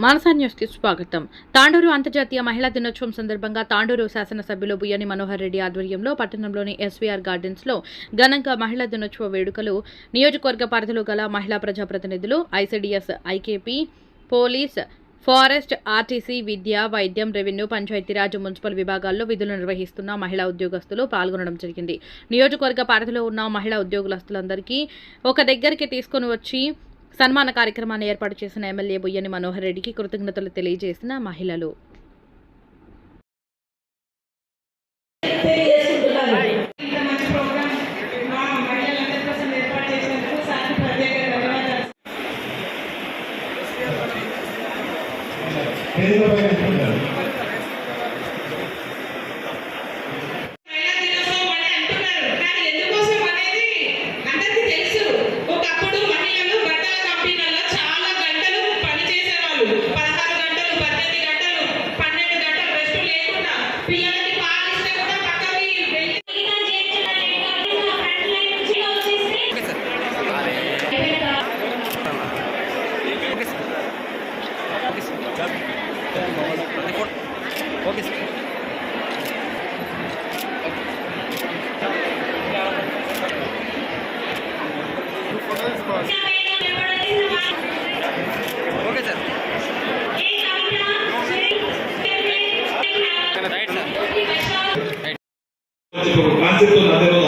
Manasa news కి స్వాగతం. తాండూరు అంతర్జాతీయ మహిళా దినోత్సవం సందర్భంగా తాండూరు శాసనసభ్యులు బుయ్యని మనోహర్ రెడ్డి ఆధ్వర్యంలో పట్టణంలోని ఎస్వీఆర్ గార్డెన్స్ లో ఘనంగా మహిళా దినోత్సవ వేడుకలు నియోజకవర్గ పరిధిలో గల మహిళా ప్రజాప్రతినిధులు, ICDS, IKP, police, forest, RTC, విద్య, వైద్యం, రెవెన్యూ, పంచాయతీరాజ్, మున్సిపల్ విభాగాల్లో విధులు నిర్వహిస్తున్న మహిళా ఉద్యోగస్తులు పాల్గొనడం జరిగింది. నియోజకవర్గ పరిధిలో ఉన్న మహిళా ఉద్యోగస్తులందరికీ ఒక దగ్గరికి తీసుకుని వచ్చి సన్మాన కార్యక్రమాన్ని ఏర్పాటు చేసిన ఎమ్మెల్యే బుయ్యని మనోహర్ రెడ్డికి కృతజ్ఞతలు తెలియజేసిన మహిళలు.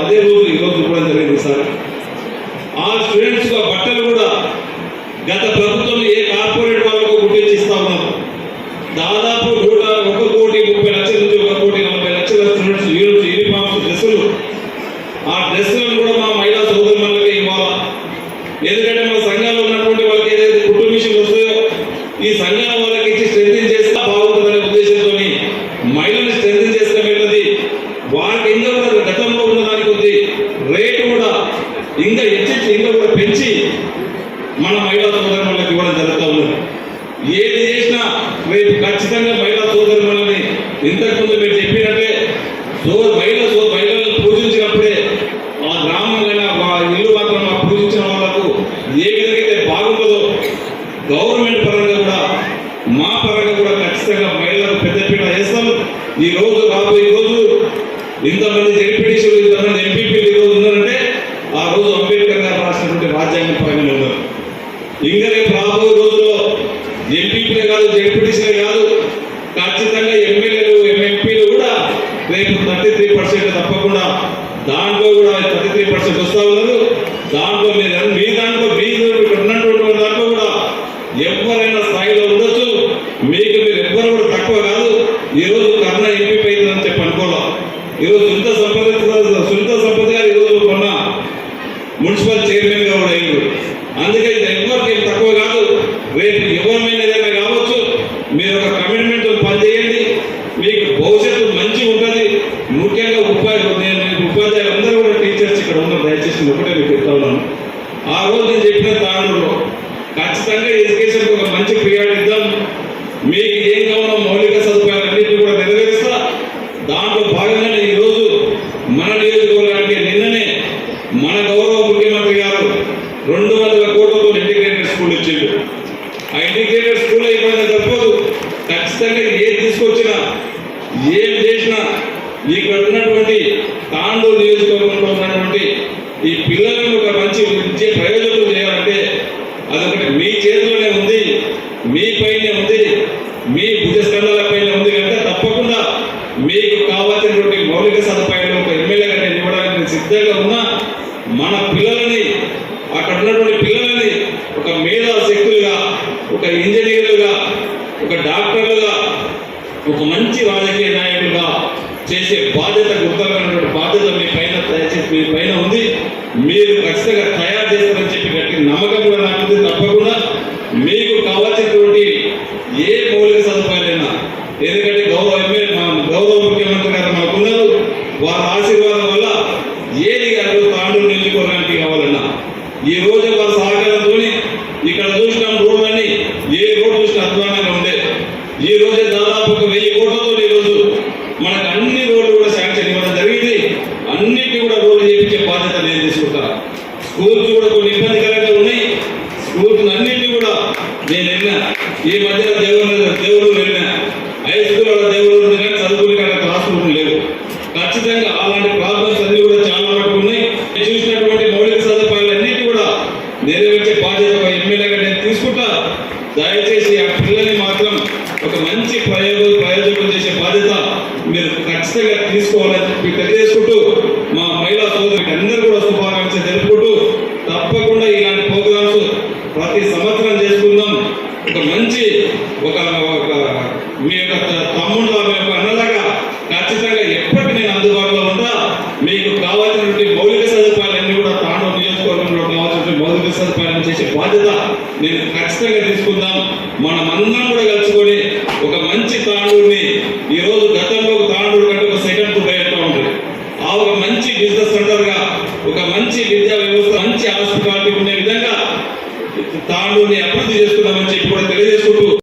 అదే రోజు ఈరోజు కూడా జరిగింది సార్. ఆ స్టూడెంట్స్ బట్టలు కూడా గత ప్రభుత్వం ఏ కార్పొరేట్ వాళ్ళకు గుర్తించిస్తా ఉన్నారు. దాదాపు 1,30,30,000 నుంచి 1,40,00,000 స్టూడెంట్స్ యూనిఫామ్స్, డ్రెస్సులు. ఆ డ్రెస్సులను కూడా మా మహిళా సోదరులకే ఇవ్వాలా. ఎందుకంటే మన సంఘాలు ఉన్నటువంటి వాళ్ళకి ఏదైతే కుట్టు మిషన్లు వస్తాయో ఈ సంఘాల వాళ్ళకి ఇచ్చి స్ట్రెంథింగ్ చేస్తే బాగుంటుందనే ఉద్దేశంతో మహిళల్ని స్ట్రెంథింగ్ చేస్తే వెళ్ళది. వారికి ఇంకా కూడా గతంలో ఉన్న దానికి కొద్ది రేటు కూడా ఇంకా హెచ్చించి ఇంకా కూడా పెంచి మన మహిళా సోదరులకు ఇవ్వడం జరుగుతూ ఉన్నది. ఏది చేసినా రేపు ఖచ్చితంగా మహిళా సోదరులని ఇంతకుముందు మీరు చెప్పినట్టే మహిళలను పూజించినప్పుడే ఆ గ్రామం అయినా ఆ ఇల్లు మాత్రం పూజించిన వాళ్ళకు ఏ విధంగా బాగుంటుందో గవర్నమెంట్ పరంగా కూడా మా పరంగా కూడా ఖచ్చితంగా మహిళలకు పెద్దపీట వేస్తాం. ఈ రోజు రాబోయే రోజు ఇంతమంది జెడ్పీటీసీలు, ఇంతమంది ఎంపీపీలు ఈ రోజు ఉన్నారంటే ఆ రోజు అంబేద్కర్ గారు రాసినటువంటి రాజ్యాంగం పరంగానే ఉన్నారు. ఇంకా రేపు రాబోయే రోజుల్లో ఎంపీపీలే కాదు, జెడ్పీటీసీలే కాదు, ఖచ్చితంగా ఎమ్మెల్యేలు, ఎంపీలు కూడా రేపు 33% తప్పకుండా దాంట్లో కూడా 33% వస్తూ ఉన్నారు. దాంట్లో మీ దాంట్లో ఇక్కడ ఉన్నటువంటి దాంట్లో కూడా ఎవరైనా స్థాయిలో ఉండొచ్చు. మీకు మీరు ఎవ్వరు కూడా తక్కువ కాదు. ఈరోజు కర్ణ ఎంపీ అయిందని చెప్పి అనుకోవాలి. ఈరోజు సునీత సంపత్ గారు ఈరోజు మొన్న మున్సిపల్ చైర్మన్ గా కూడా అయ్యారు. అందుకే ఇది ఎవరికి తక్కువ కాదు. రేపు ఎవరైనా ఏదైనా కావచ్చు. మీరు ఒక కమిట్మెంట్ పనిచేయండి, మీకు భవిష్యత్తు మంచిగా ఉంటుంది. ముఖ్యంగా ఉపాధ్యాయులు అందరూ కూడా టీచర్స్ ఇక్కడ ఉన్నారు. దయచేసి ఒకటే మీకు చెప్తా ఉన్నాను. ఆ రోజు నేను చెప్పిన దానిలో ఖచ్చితంగా ఎడ్యుకేషన్కి ఒక మంచి ప్రియారిటీ ఇద్దాం. మీకు ఏం కావాలో మౌలిక సదుపాయాలన్నింటినీ కూడా నెరవేరుస్తా. దాంట్లో భాగంగానే ఈరోజు మన నియోజకవర్గానికి నిన్ననే మన గౌరవ ముఖ్యమంత్రి గారు 200 కోట్లతో ఇంటిగ్రేటెడ్ స్కూల్ ఇచ్చిండు. ఆ ఇంటిగ్రేటెడ్ స్కూల్ అయిపోయినా తప్పదు. ఖచ్చితంగా ఏది తీసుకొచ్చినా ఏం చేసినా ఇక్కడ ఉన్నటువంటి తాండూరు నియోజకవర్గంలో ఉన్నటువంటి ఈ పిల్లలను ఒక మంచి విద్య ప్రయోజనం చేయాలంటే అదొకటి మీ చేతిలోనే ఉంది, మీ పైనే ఉంది, మీ భుజస్కంధాల పైన ఉంది. కనుక తప్పకుండా మీకు కావాల్సినటువంటి మౌలిక సదుపాయాలు ఒక ఎమ్మెల్యేగా నేను ఇవ్వడానికి సిద్ధంగా ఉన్నా. మన పిల్లలని, అక్కడ ఉన్నటువంటి పిల్లలని ఒక మేధా శక్తులుగా, ఒక ఇంజనీర్లుగా, ఒక డాక్టర్లుగా, ఒక మంచి రాజకీయ నాయకులుగా చేసే బాధ్యత, గుర్తమైనటువంటి బాధ్యత మీ పైన ఉంది. మీరు ఖచ్చితంగా తయారు చేస్తారని చెప్పి గట్టి నమ్మకం కూడా నాకు ఉంది. తప్పకుండా మీకు కావాల్సినటువంటి ఏ మౌలిక సదుపాయాలైనా, ఎందుకంటే గౌరవ ముఖ్యమంత్రి గారు మనకున్నారు. వారి ఆశీర్వాదం వల్ల ఏది తాండూరు నియోజకవర్గానికి కావాలన్నా ఈ రోజు వారి సహకారంతో ఇక్కడ చూసిన రోడ్లన్నీ ఏ రోడ్డు చూసిన అధ్వానంగా ఉండే ఈ రోజే దాదాపు 1000 కోట్లతో ఈరోజు మనకు అన్ని రోడ్లు కూడా శాంక్షన్ ఇవ్వడం జరిగింది. అన్నిటికీ కూడా రోడ్లు చేయించే బాధ్యత నేను తీసుకుంటా. స్కూల్స్ కూడా కొన్ని ఇబ్బందికరంగా ఉన్నాయి. స్కూల్స్ అన్నింటినీ కూడా నేను ఏ మధ్యన దేవుడు వెళ్ళిన హై స్కూల్ దేవుడు ఉంది కానీ చదువుకునే కాడ క్లాస్ రూమ్ లేవు. ఖచ్చితంగా అలాంటి ప్రాబ్లమ్స్ అన్ని కూడా చాలా వరకు ఉన్నాయి. చూసినటువంటి మౌలిక సదుపాయాలన్నిటి కూడా నెరవేర్చే బాధ్యత ఒక ఎమ్మెల్యేగా నేను తీసుకుంటా. దయచేసి ఆ పిల్లల్ని మాత్రం ఒక మంచి ప్రయోజకులు చేసే బాధ్యత మీరు ఖచ్చితంగా తీసుకోవాలని చెప్పి తెలియజేసుకుంటూ మా మహిళా సోదరులకు అందరూ కూడా శుభాకాంక్షలు తెలుపుకుంటూ తప్పకుండా ఇలాంటి ప్రోగ్రామ్స్ ప్రతి సంవత్సరం చేసుకుందాం. ఒక మంచి మీ యొక్క తమ్ముడుగా మీ యొక్క అన్నలాగా ఖచ్చితంగా ఎప్పటికీ నేను అందుబాటులో ఉంటా. మీకు కావాల్సినటువంటి మౌలిక సదుపాయాలన్నీ కూడా తాండూరు నియోజకవర్గంలో కావాల్సినటువంటి మౌలిక సదుపాయాలను చేసే బాధ్యత నేను ఖచ్చితంగా తీసుకుందాం. మనం అందరం కూడా కలుసుకొని ఒక మంచి తాండూరుని ఈ రోజు గతంలో తాండూరు కంటే ఒక సెకండ్ దుబాయ్లో ఉంటుంది. ఆ ఒక మంచి బిజినెస్ సెంటర్ గా, ఒక మంచి విద్యా వ్యవస్థ, మంచి హాస్పిటాలిటీ ఉండే విధంగా తాండూరుని అభివృద్ధి చేసుకుందామని